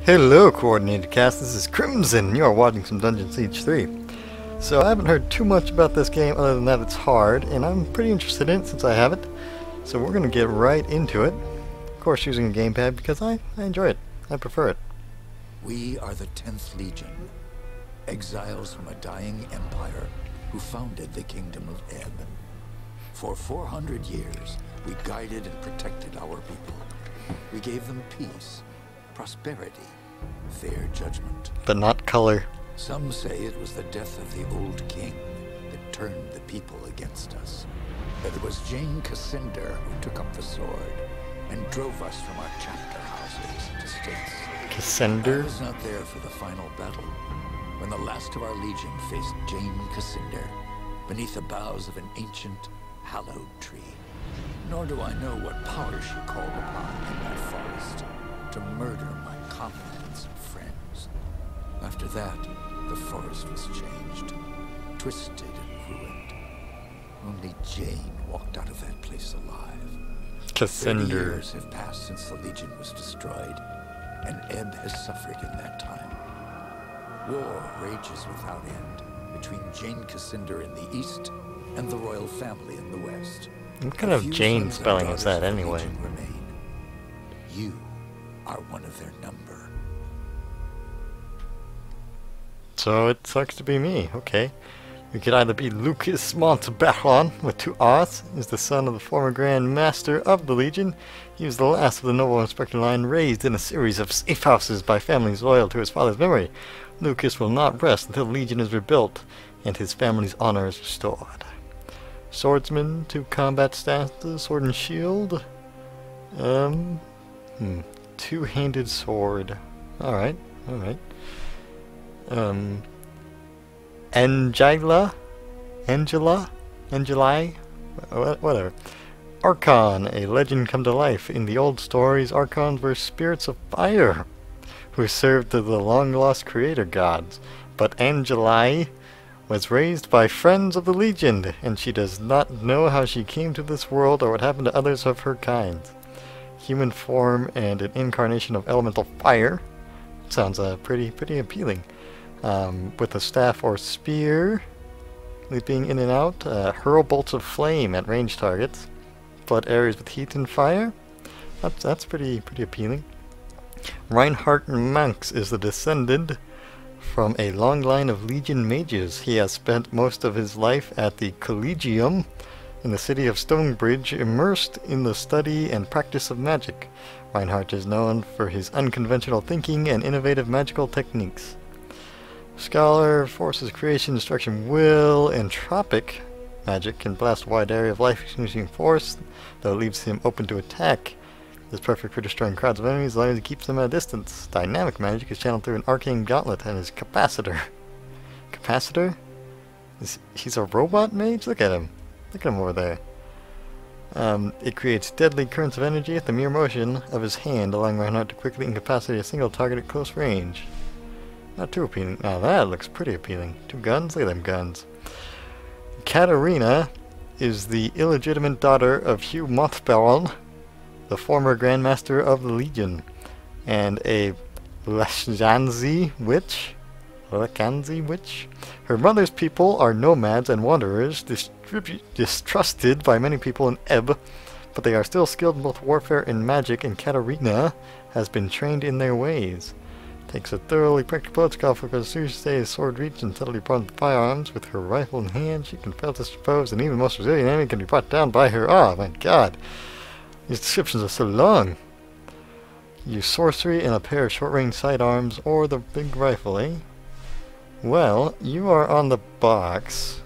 Hello, Coordinated Cast. This is Crimson. You are watching some Dungeon Siege 3. So I haven't heard too much about this game other than that it's hard, and I'm pretty interested in it since I have it. So we're going to get right into it. Of course, using a gamepad because I enjoy it. I prefer it. We are the 10th Legion, exiles from a dying empire who founded the Kingdom of Ebb. For 400 years, we guided and protected our people. We gave them peace, prosperity, fair judgment. But not color. Some say it was the death of the old king that turned the people against us. But it was Jane Cassinder who took up the sword and drove us from our chapter houses to states. Cassinder? I was not there for the final battle, when the last of our legion faced Jane Cassinder beneath the boughs of an ancient, hallowed tree. Nor do I know what power she called upon in that forest to murder my comrades and friends. After that, the forest was changed, twisted and ruined. Only Jane walked out of that place alive. Cassinder. 30 years have passed since the Legion was destroyed, and Ebb has suffered in that time. War rages without end between Jane Cassinder in the east and the royal family in the west. What kind of Jane spelling is that anyway? Remain. You are one of their number. So it sucks to be me, okay. We could either be Lucas Montebaron, with 2 R's, is the son of the former Grand Master of the Legion. He was the last of the noble Inspector line, raised in a series of safe houses by families loyal to his father's memory. Lucas will not rest until the Legion is rebuilt and his family's honor is restored. Swordsman, 2 combat stances, sword and shield. Two-handed sword. Alright. Angeli? Whatever. Archon, a legend come to life. In the old stories, Archons were spirits of fire, who served to the long-lost creator gods. But Angeli was raised by friends of the Legion, and she does not know how she came to this world or what happened to others of her kind. Human form and an incarnation of elemental fire. Sounds pretty appealing. With a staff or spear, leaping in and out, hurl bolts of flame at ranged targets, flood areas with heat and fire. That's pretty appealing. Reinhardt Manx is the descendant from a long line of Legion mages. He has spent most of his life at the Collegium in the city of Stonebridge, immersed in the study and practice of magic. Reinhardt is known for his unconventional thinking and innovative magical techniques. Scholar, forces creation, destruction, will, entropic magic can blast a wide area of life using force, though it leaves him open to attack. It is perfect for destroying crowds of enemies as long as he keeps them at a distance. Dynamic magic is channeled through an arcane gauntlet and his capacitor. Capacitor? He's a robot mage? Look at him. Look at him over there. It creates deadly currents of energy at the mere motion of his hand, allowing Reinhardt to quickly incapacitate a single target at close range. Not too appealing. Now that looks pretty appealing. 2 guns? Look at them guns. Katarina is the illegitimate daughter of Hugh Montbaron, the former Grand Master of the Legion, and a Lakanzi witch. Her mother's people are nomads and wanderers, distrusted by many people in Ebb, but they are still skilled in both warfare and magic, and Katarina has been trained in their ways. Takes a thoroughly practical skill for as soon as she stays sword reach and steadily brought firearms. With her rifle in hand, she can fail to suppose, and even the most resilient enemy can be brought down by her. Oh my god. These descriptions are so long. Use sorcery and a pair of short-range sidearms or the big rifle, eh? Well, you are on the box,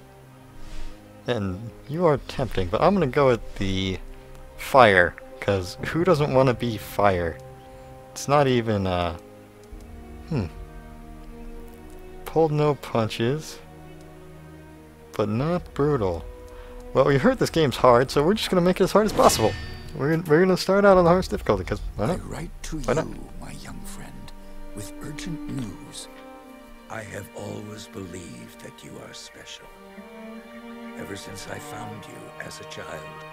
and you are tempting, but I'm gonna go with the fire, because who doesn't want to be fire? It's not even, pulled no punches, but not brutal. Well, we heard this game's hard, so we're just gonna make it as hard as possible. We're gonna start out on the hardest difficulty, because why not? I write to Why not? you, my young friend, with urgent news. I have always believed that you are special. Ever since I found you as a child,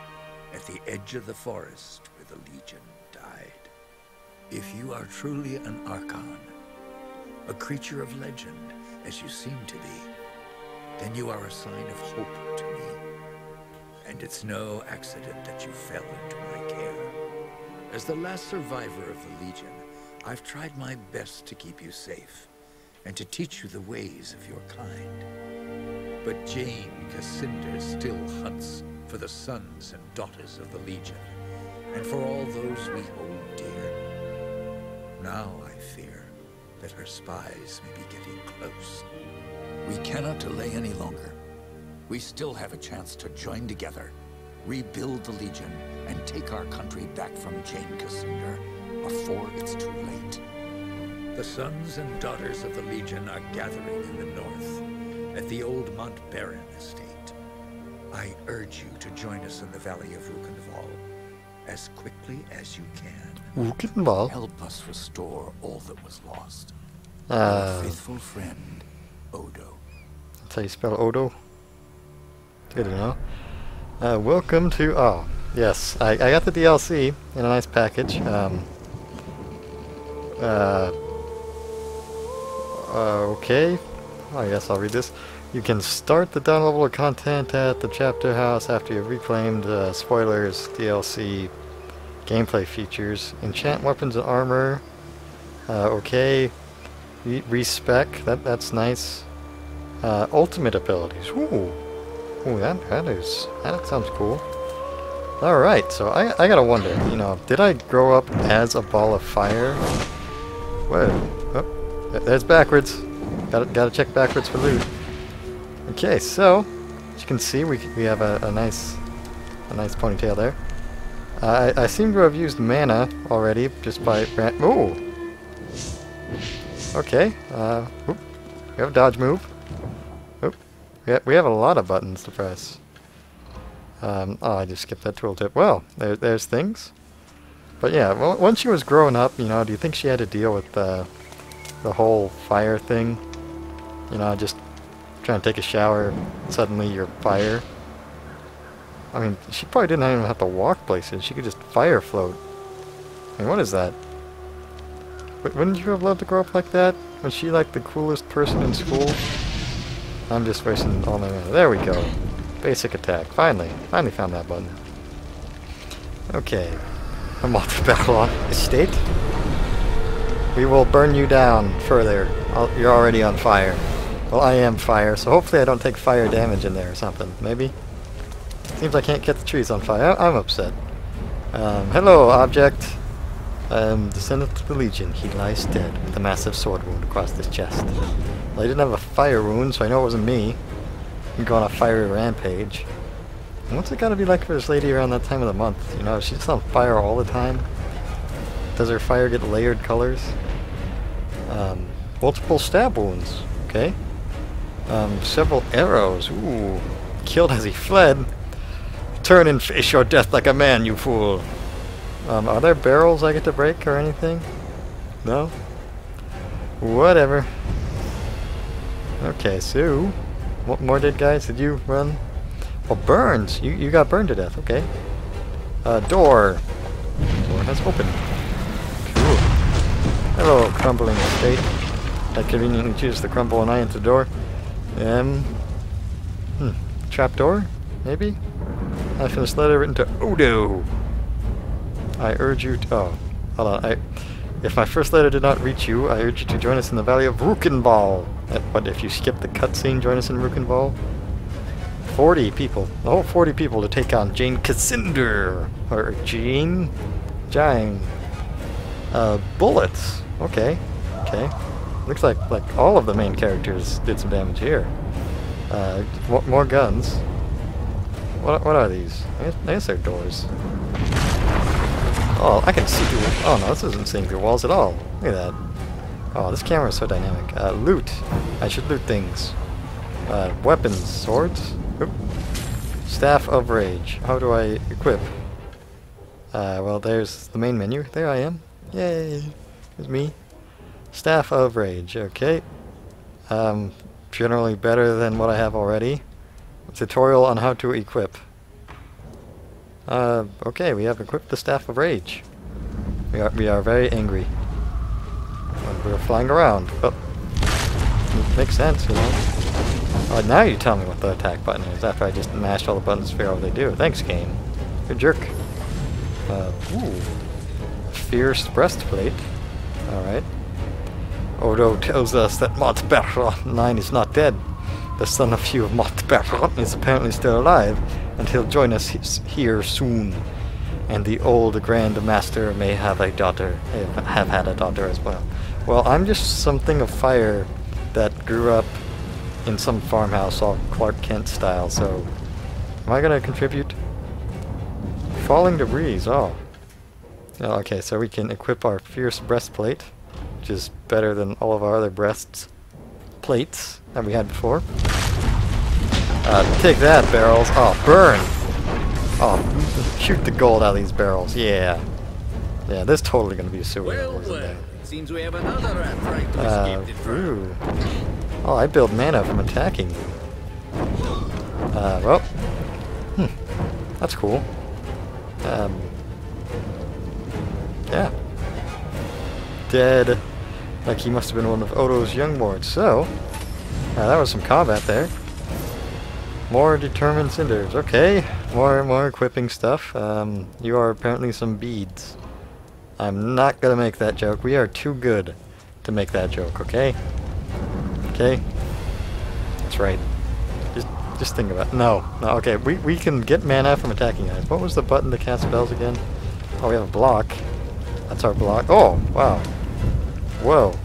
at the edge of the forest where the Legion died. If you are truly an Archon, a creature of legend, as you seem to be, then you are a sign of hope to me. And it's no accident that you fell into my care. As the last survivor of the Legion, I've tried my best to keep you safe, and to teach you the ways of your kind. But Jane Cassinder still hunts for the sons and daughters of the Legion, and for all those we hold dear. Now I fear that her spies may be getting close. We cannot delay any longer. We still have a chance to join together, rebuild the Legion, and take our country back from Jane Cassinder before it's too late. The sons and daughters of the Legion are gathering in the north, at the old Mont Baron estate. I urge you to join us in the Valley of Rukenval as quickly as you can. Rukenval? Help us restore all that was lost. Our faithful friend, Odo. That's how you spell Odo? Good to know. Welcome to... Oh, yes. I got the DLC in a nice package. Okay. I guess I'll read this. You can start the downloadable content at the chapter house after you've reclaimed spoilers, DLC, gameplay features, enchant weapons and armor. Okay. Respec. That's nice. Ultimate abilities. Ooh. Ooh, that sounds cool. Alright, so I gotta wonder, you know, did I grow up as a ball of fire? Whoa. Oh, there's backwards. Gotta check backwards for loot. Okay, so as you can see, we have a nice ponytail there. I seem to have used mana already just by ooh. Okay. Oop. We have a dodge move. Oop. We have a lot of buttons to press. Oh, I just skipped that tooltip. Well, there's things. But yeah, well, once she was growing up, you know, do you think she had to deal with the whole fire thing? You know, just trying to take a shower, suddenly you're fire. I mean, she probably didn't even have to walk places. She could just fire float. I mean, what is that? Wouldn't you have loved to grow up like that? Was she like the coolest person in school? I'm just wasting all my mana. There we go. Basic attack. Finally found that button. Okay. A multi-battle estate. We will burn you down further. You're already on fire. Well, I am fire, so hopefully I don't take fire damage in there or something. Maybe? Seems I can't get the trees on fire. I'm upset. Hello, object. Descendant of the Legion. He lies dead with a massive sword wound across his chest. Well, he didn't have a fire wound, so I know it wasn't me. I'm going on a fiery rampage. And what's it gotta be like for this lady around that time of the month? You know, she's just on fire all the time. Does her fire get layered colors? Multiple stab wounds. Okay. Several arrows. Ooh. Killed as he fled. Turn and face your death like a man, you fool. Are there barrels I get to break or anything? No? Whatever. Okay, so... What more dead guys? Did you run? Oh, burns! You got burned to death, okay. Door. Door has opened. Cool. Hello, crumbling estate. I conveniently choose to crumble an eye into the door. Trapdoor? Maybe? I finished letter written to Odo. I urge you to... Oh, hold on. If my first letter did not reach you, I urge you to join us in the Valley of Rukenval. What, if you skip the cutscene, join us in Rukenval? 40 people. The whole 40 people to take on Jane Cassinder. Or Jane? Bullets. Okay. Okay. Looks like all of the main characters did some damage here. More guns. What are these? I guess they're doors. Oh, I can see through... Oh no, this isn't seeing through walls at all. Look at that. Oh, this camera is so dynamic. Loot. I should loot things. Weapons. Swords. Oop. Staff of Rage. How do I equip? Well, there's the main menu. There I am. Yay. There's me. Staff of Rage. Okay. Generally better than what I have already. Tutorial on how to equip. Okay, we have equipped the Staff of Rage. We We are very angry. We're flying around. Oh. Makes sense, you know. Oh, now you tell me what the attack button is after I just mashed all the buttons to figure out what they do. Thanks, game. Good jerk. Ooh. Fierce breastplate. Alright. Odo tells us that Montbarron 9 is not dead. The son of Hugh of Montbarron is apparently still alive, and he'll join us here soon. And the old Grand Master may have a daughter, have had a daughter as well. Well, I'm just something of fire that grew up in some farmhouse all Clark Kent style, so am I going to contribute? Falling debris, oh. Okay, so we can equip our fierce breastplate, which is better than all of our other plates that we had before. Take that, barrels. Oh, burn! Oh, shoot the gold out of these barrels, yeah. Yeah, this is totally going to be a sewer. Well, seems we have another rat trying to escape the trap. Ooh. Oh, I build mana from attacking you. Well. That's cool. Yeah. Dead. Like he must have been one of Odo's young lords. So, that was some combat there. More determined cinders. Okay. More equipping stuff. You are apparently some beads. I'm not gonna make that joke. We are too good to make that joke, okay? Okay? That's right. Just think about it. No, okay. We can get mana from attacking guys. What was the button to cast spells again? Oh, we have a block. That's our block. Oh, wow. Whoa.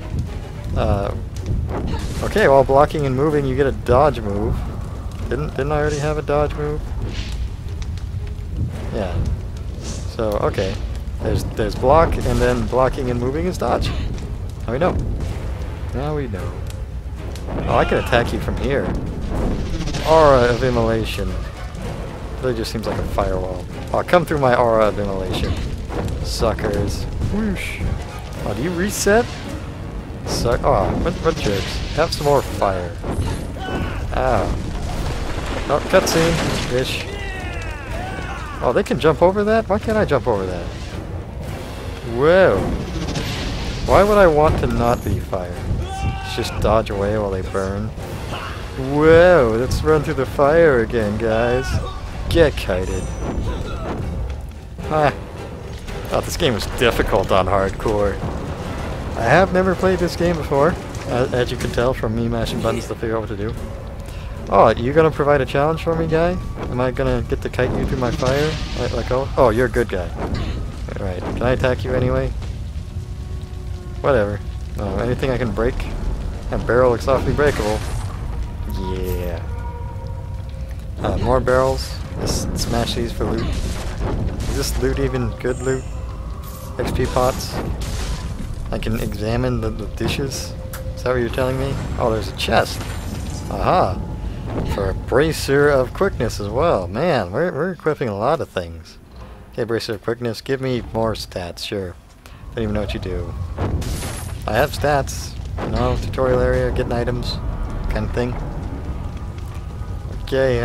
Okay, while blocking and moving, you get a dodge move. Didn't I already have a dodge move? Yeah. So, okay. There's block, and then blocking and moving is dodge. Now we know. Now we know. Oh, I can attack you from here. Aura of Immolation. Really just seems like a firewall. Oh, come through my aura of Immolation. Suckers. Whoosh. Oh, do you reset? Oh, what jerks. Have some more fire. Ow. Oh, cutscene. Ish. Oh, they can jump over that? Why can't I jump over that? Whoa. Why would I want to not be fire? Just dodge away while they burn. Whoa, let's run through the fire again, guys. Get kited. Ah. Thought this game was difficult on hardcore. I have never played this game before, as you can tell from me mashing buttons to figure out what to do. Oh, you gonna provide a challenge for me, guy? Am I gonna get to kite you through my fire? Like oh, you're a good guy. Alright, can I attack you anyway? Whatever. Anything I can break? That barrel looks awfully breakable. Yeah. More barrels. Let's smash these for loot. Is this loot even good loot? XP pots? I can examine the dishes? Is that what you're telling me? Oh, there's a chest. Aha! For a bracer of quickness as well. Man, we're equipping a lot of things. Okay, bracer of quickness. Give me more stats, sure. Don't even know what you do. I have stats. You know, tutorial area, getting items, kind of thing. Okay,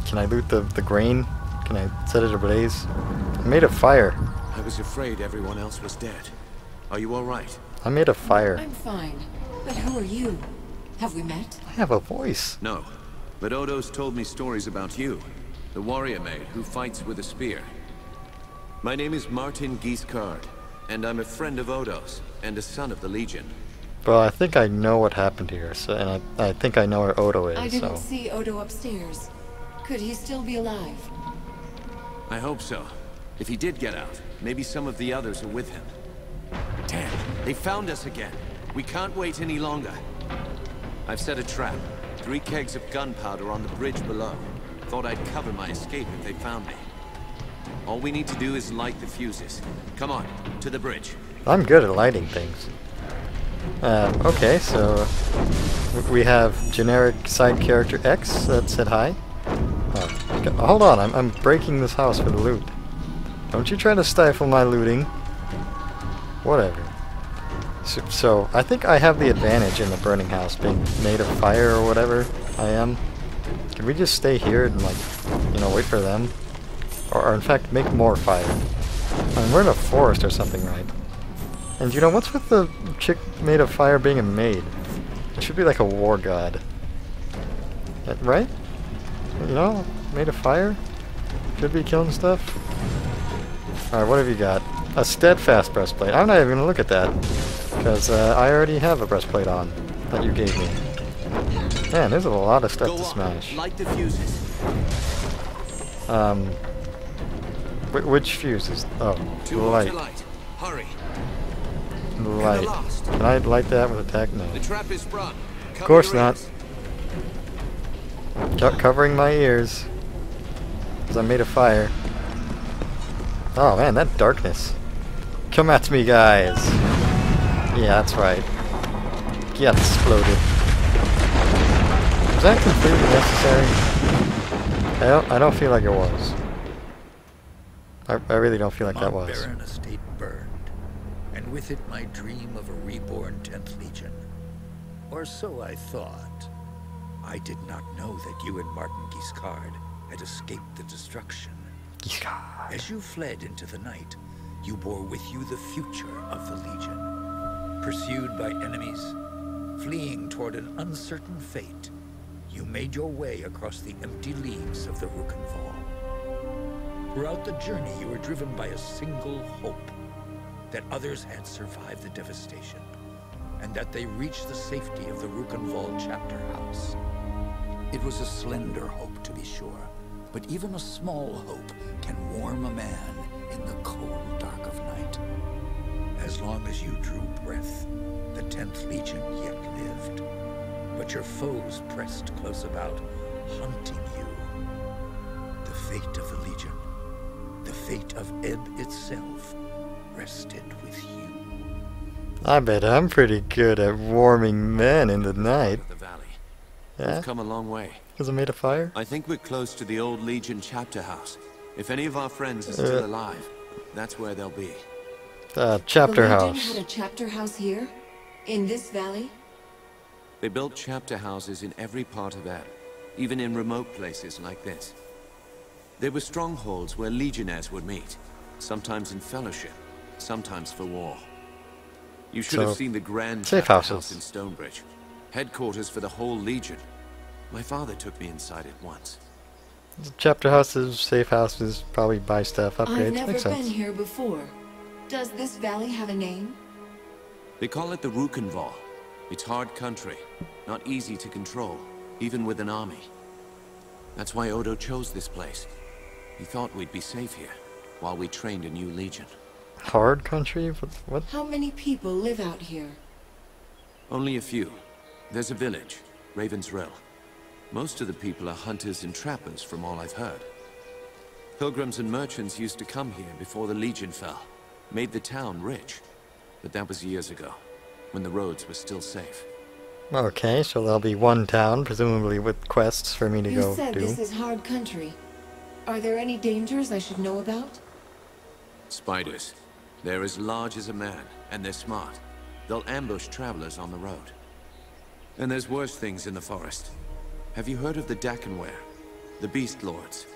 can I loot the grain? Can I set it ablaze? I'm made of fire. I was afraid everyone else was dead. Are you alright? I'm made of fire. I'm fine. But who are you? Have we met? I have a voice. No. But Odo's told me stories about you. The warrior maid who fights with a spear. My name is Martin Guiscard, and I'm a friend of Odo's, and a son of the Legion. Well, I think I know what happened here, so, and I think I know where Odo is, I didn't so... see Odo upstairs. Could he still be alive? I hope so. If he did get out, maybe some of the others are with him. Damn, they found us again. We can't wait any longer. I've set a trap. 3 kegs of gunpowder on the bridge below. Thought I'd cover my escape if they found me. All we need to do is light the fuses. Come on, to the bridge. I'm good at lighting things. Okay, so we have generic side character X that said hi. Oh, okay. Hold on, I'm breaking this house for the loot. Don't you try to stifle my looting. Whatever. So I think I have the advantage in the burning house, being made of fire or whatever I am. Can we just stay here and, like, you know, wait for them? Or in fact, make more fire. I mean, we're in a forest or something, right? And you know, what's with the chick made of fire being a maid? It should be like a war god. Right? You know, made of fire? Should be killing stuff. Alright, what have you got? A steadfast breastplate. I'm not even gonna look at that. Because I already have a breastplate on that you gave me. Man, there's a lot of stuff to smash. Light the fuses. Which fuses? Oh, Too light. light. Hurry. Light. Can I light that with attack? No. The trap is sprung. Of course not. Covering my ears. Because I'm made of fire. Oh man, that darkness. Come at me, guys. Yeah, that's right. Get exploded. Was that completely necessary? I don't feel like it was. I really don't feel like that was. Mount Baron estate burned, and with it my dream of a reborn 10th Legion. Or so I thought. I did not know that you and Martin Guiscard had escaped the destruction. Guiscard. As you fled into the night, you bore with you the future of the Legion. Pursued by enemies, fleeing toward an uncertain fate, you made your way across the empty leagues of the Rukenval. Throughout the journey, you were driven by a single hope, that others had survived the devastation, and that they reached the safety of the Rukenval chapter house. It was a slender hope, to be sure, but even a small hope can warm a man in the cold dark of night. As long as you drew breath, the 10th Legion yet lived, but your foes pressed close about, hunting you. The fate of the Legion, the fate of Ebb itself, rested with you. I bet I'm pretty good at warming men in the night. The valley. Yeah? We've come a long way. Because I'm made of fire? I think we're close to the old Legion chapter house. If any of our friends are still alive, that's where they'll be. Chapter the Legion house. had a chapter house here? In this valley? They built chapter houses in every part of Ebb, even in remote places like this. They were strongholds where legionnaires would meet, sometimes in fellowship, sometimes for war. You should have seen the grand safe chapter houses. house in Stonebridge, headquarters for the whole Legion. My father took me inside it once. Chapter houses, safe houses, probably buy stuff, I've upgrades. never Makes been sense. here before. Does this valley have a name? They call it the Rukenval. It's hard country, not easy to control, even with an army. That's why Odo chose this place. He thought we'd be safe here, while we trained a new legion. Hard country? What? How many people live out here? Only a few. There's a village, Raven's Rill. Most of the people are hunters and trappers, from all I've heard. Pilgrims and merchants used to come here before the Legion fell. Made the town rich. But that was years ago, when the roads were still safe. Okay, so there'll be one town, presumably with quests for me to You go said do. this is hard country. Are there any dangers I should know about? Spiders. They're as large as a man, and they're smart. They'll ambush travelers on the road. And there's worse things in the forest. Have you heard of the Dakenware? The Beast Lords?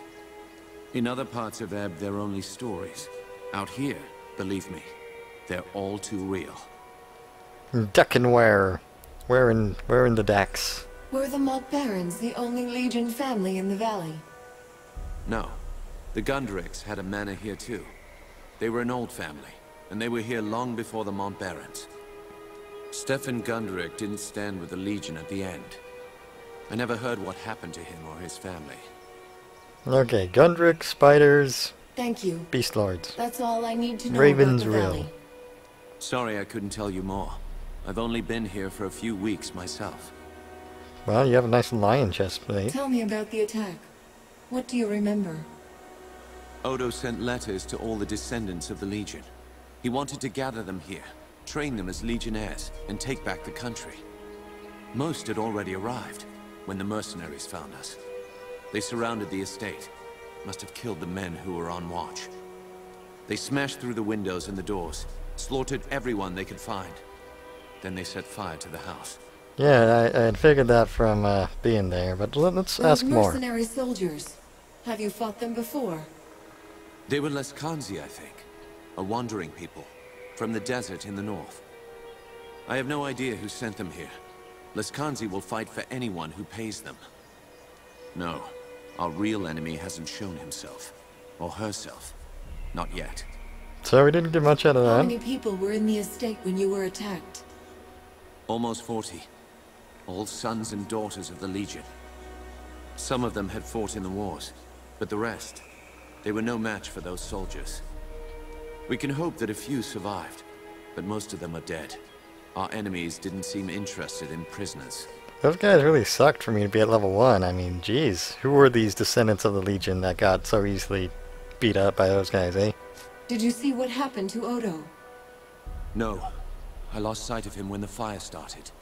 In other parts of Ebb, they're only stories. Out here, believe me, they're all too real. Duckenware. Where in the Dax? Were the Mont Barons the only Legion family in the valley? No. The Gundricks had a manor here too. They were an old family, and they were here long before the Mont Barons. Stefan Gundrick didn't stand with the Legion at the end. I never heard what happened to him or his family. Okay, Gundrick, spiders, Thank you. beast lords. That's all I need to know Raven's about the Rill. valley. Sorry I couldn't tell you more. I've only been here for a few weeks myself. Well, you have a nice lion chest plate. Tell me about the attack. What do you remember? Odo sent letters to all the descendants of the Legion. He wanted to gather them here, train them as legionnaires, and take back the country. Most had already arrived when the mercenaries found us. They surrounded the estate. Must have killed the men who were on watch. They smashed through the windows and the doors, slaughtered everyone they could find. Then they set fire to the house. Yeah, I had figured that from being there, but let's ask Those more. mercenary soldiers. Have you fought them before? They were Leskanzi, I think. A wandering people. from the desert in the north. I have no idea who sent them here. Leskanzi will fight for anyone who pays them. No, our real enemy hasn't shown himself. Or herself. Not yet. So we didn't get much out of How that. many people were in the estate when you were attacked? Almost 40. All sons and daughters of the Legion. Some of them had fought in the wars, but the rest, they were no match for those soldiers. We can hope that a few survived, but most of them are dead. Our enemies didn't seem interested in prisoners. Those guys really sucked for me to be at level 1. I mean, geez. Who were these descendants of the Legion that got so easily beat up by those guys, eh? Did you see what happened to Odo? No. I lost sight of him when the fire started.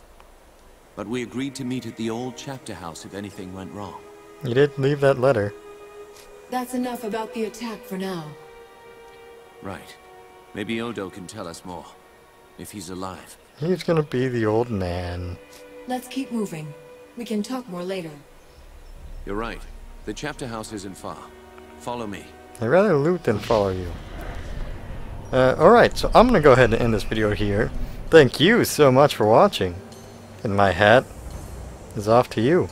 But we agreed to meet at the old chapter house if anything went wrong. You did leave that letter. That's enough about the attack for now. Right. Maybe Odo can tell us more. If he's alive. He's gonna be the old man. Let's keep moving. We can talk more later. You're right. The chapter house isn't far. Follow me. I'd rather loot than follow you. Alright, so I'm gonna go ahead and end this video here. Thank you so much for watching. And my hat is off to you.